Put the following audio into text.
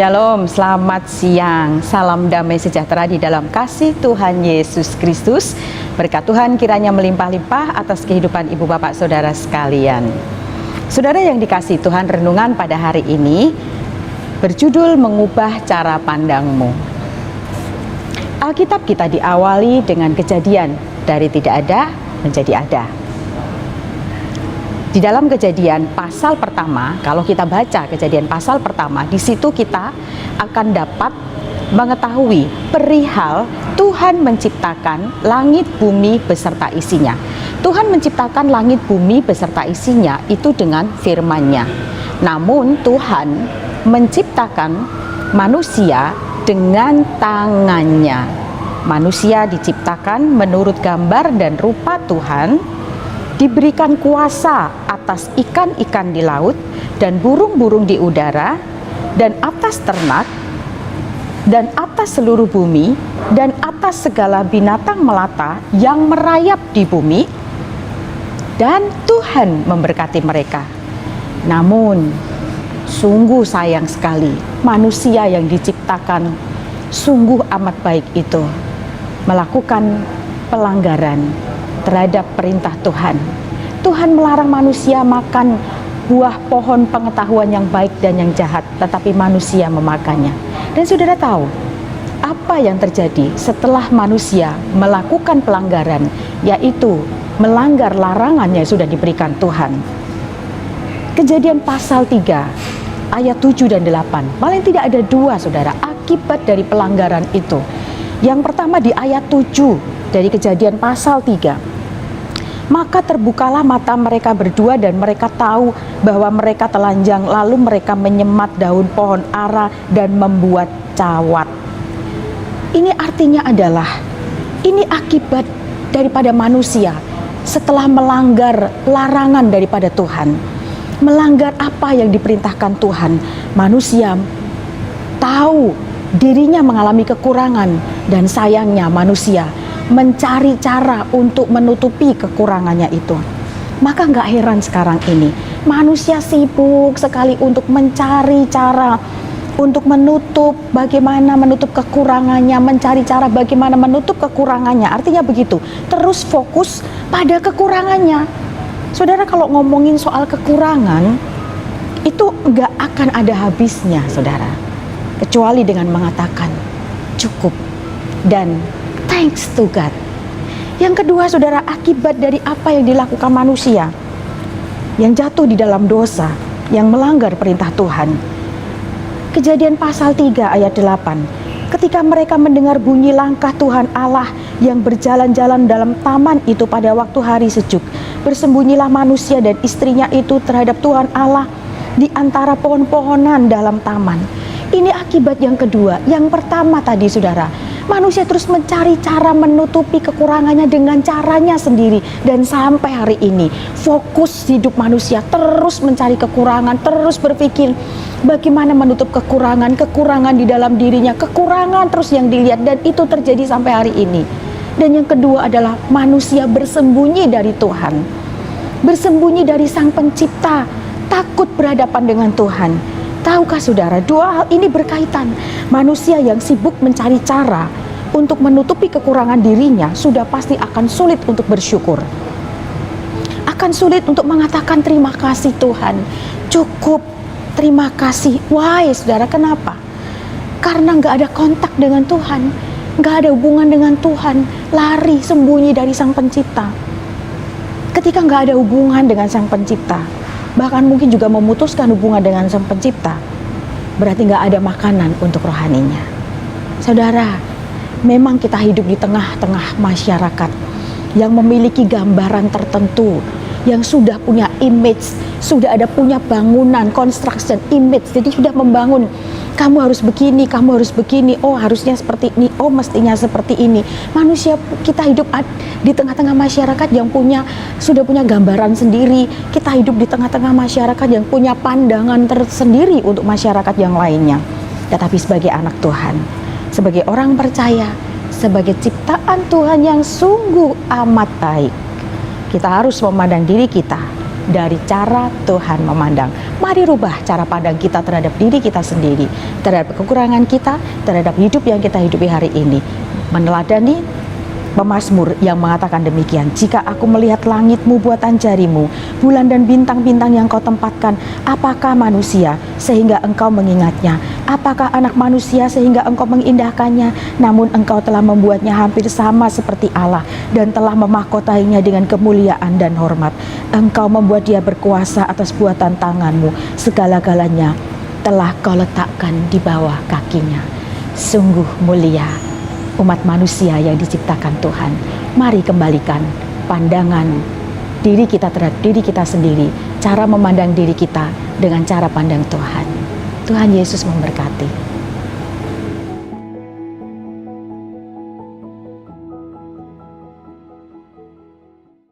Shalom, selamat siang. Salam damai sejahtera di dalam kasih Tuhan Yesus Kristus. Berkat Tuhan kiranya melimpah-limpah atas kehidupan ibu bapak saudara sekalian. Saudara yang dikasihi Tuhan, renungan pada hari ini berjudul mengubah cara pandangmu. Alkitab kita diawali dengan kejadian dari tidak ada menjadi ada. Di dalam Kejadian pasal pertama, kalau kita baca Kejadian pasal pertama, di situ kita akan dapat mengetahui perihal Tuhan menciptakan langit bumi beserta isinya. Tuhan menciptakan langit bumi beserta isinya itu dengan firman-Nya. Namun Tuhan menciptakan manusia dengan tangannya. Manusia diciptakan menurut gambar dan rupa Tuhan, diberikan kuasa atas ikan-ikan di laut dan burung-burung di udara dan atas ternak dan atas seluruh bumi dan atas segala binatang melata yang merayap di bumi, dan Tuhan memberkati mereka. Namun sungguh sayang sekali, manusia yang diciptakan sungguh amat baik itu melakukan pelanggaran terhadap perintah Tuhan. Tuhan melarang manusia makan buah pohon pengetahuan yang baik dan yang jahat, tetapi manusia memakannya. Dan saudara tahu apa yang terjadi setelah manusia melakukan pelanggaran, yaitu melanggar larangan yang sudah diberikan Tuhan. Kejadian pasal 3 ayat 7 dan 8, paling tidak ada dua saudara akibat dari pelanggaran itu. Yang pertama di ayat 7 dari Kejadian pasal 3. Maka terbukalah mata mereka berdua dan mereka tahu bahwa mereka telanjang, lalu mereka menyemat daun pohon ara dan membuat cawat. Ini artinya adalah ini akibat daripada manusia setelah melanggar larangan daripada Tuhan. Melanggar apa yang diperintahkan Tuhan. Manusia tahu dirinya mengalami kekurangan, dan sayangnya manusia mencari cara untuk menutupi kekurangannya itu. Maka nggak heran sekarang ini manusia sibuk sekali untuk mencari cara untuk menutup, bagaimana menutup kekurangannya, mencari cara bagaimana menutup kekurangannya. Artinya begitu, terus fokus pada kekurangannya. Saudara, kalau ngomongin soal kekurangan itu nggak akan ada habisnya saudara, kecuali dengan mengatakan cukup dan thanks to God. Yang kedua saudara, akibat dari apa yang dilakukan manusia yang jatuh di dalam dosa, yang melanggar perintah Tuhan. Kejadian pasal 3 ayat 8. Ketika mereka mendengar bunyi langkah Tuhan Allah yang berjalan-jalan dalam taman itu pada waktu hari sejuk, bersembunyilah manusia dan istrinya itu terhadap Tuhan Allah di antara pohon-pohonan dalam taman. Ini akibat yang kedua. Yang pertama tadi saudara, manusia terus mencari cara menutupi kekurangannya dengan caranya sendiri. Dan sampai hari ini fokus hidup manusia terus mencari kekurangan, terus berpikir bagaimana menutup kekurangan di dalam dirinya, kekurangan terus yang dilihat, dan itu terjadi sampai hari ini. Dan yang kedua adalah manusia bersembunyi dari Tuhan, bersembunyi dari Sang Pencipta, takut berhadapan dengan Tuhan. Tahukah saudara, dua hal ini berkaitan. Manusia yang sibuk mencari cara untuk menutupi kekurangan dirinya sudah pasti akan sulit untuk bersyukur, akan sulit untuk mengatakan terima kasih Tuhan, cukup, terima kasih. Why saudara, kenapa? Karena nggak ada kontak dengan Tuhan, nggak ada hubungan dengan Tuhan, lari sembunyi dari Sang Pencipta. Ketika nggak ada hubungan dengan Sang Pencipta, bahkan mungkin juga memutuskan hubungan dengan Sang Pencipta, berarti nggak ada makanan untuk rohaninya. Saudara, memang kita hidup di tengah-tengah masyarakat yang memiliki gambaran tertentu, yang sudah punya image, sudah ada punya bangunan, construction image, jadi sudah membangun, kamu harus begini, kamu harus begini, oh harusnya seperti ini, oh mestinya seperti ini. Manusia kita hidup di tengah-tengah masyarakat yang sudah punya gambaran sendiri. Kita hidup di tengah-tengah masyarakat yang punya pandangan tersendiri untuk masyarakat yang lainnya. Tetapi sebagai anak Tuhan, sebagai orang percaya, sebagai ciptaan Tuhan yang sungguh amat baik, kita harus memandang diri kita dari cara Tuhan memandang. Mari rubah cara pandang kita terhadap diri kita sendiri, terhadap kekurangan kita, terhadap hidup yang kita hidupi hari ini. Meneladani pemazmur yang mengatakan demikian, jika aku melihat langitmu buatan jarimu, bulan dan bintang-bintang yang kau tempatkan, apakah manusia sehingga engkau mengingatnya? Apakah anak manusia sehingga engkau mengindahkannya? Namun engkau telah membuatnya hampir sama seperti Allah dan telah memahkotainya dengan kemuliaan dan hormat. Engkau membuat dia berkuasa atas buatan tanganmu, segala-galanya telah kau letakkan di bawah kakinya. Sungguh mulia umat manusia yang diciptakan Tuhan. Mari kembalikan pandangan diri kita terhadap diri kita sendiri, cara memandang diri kita dengan cara pandang Tuhan. Tuhan Yesus memberkati.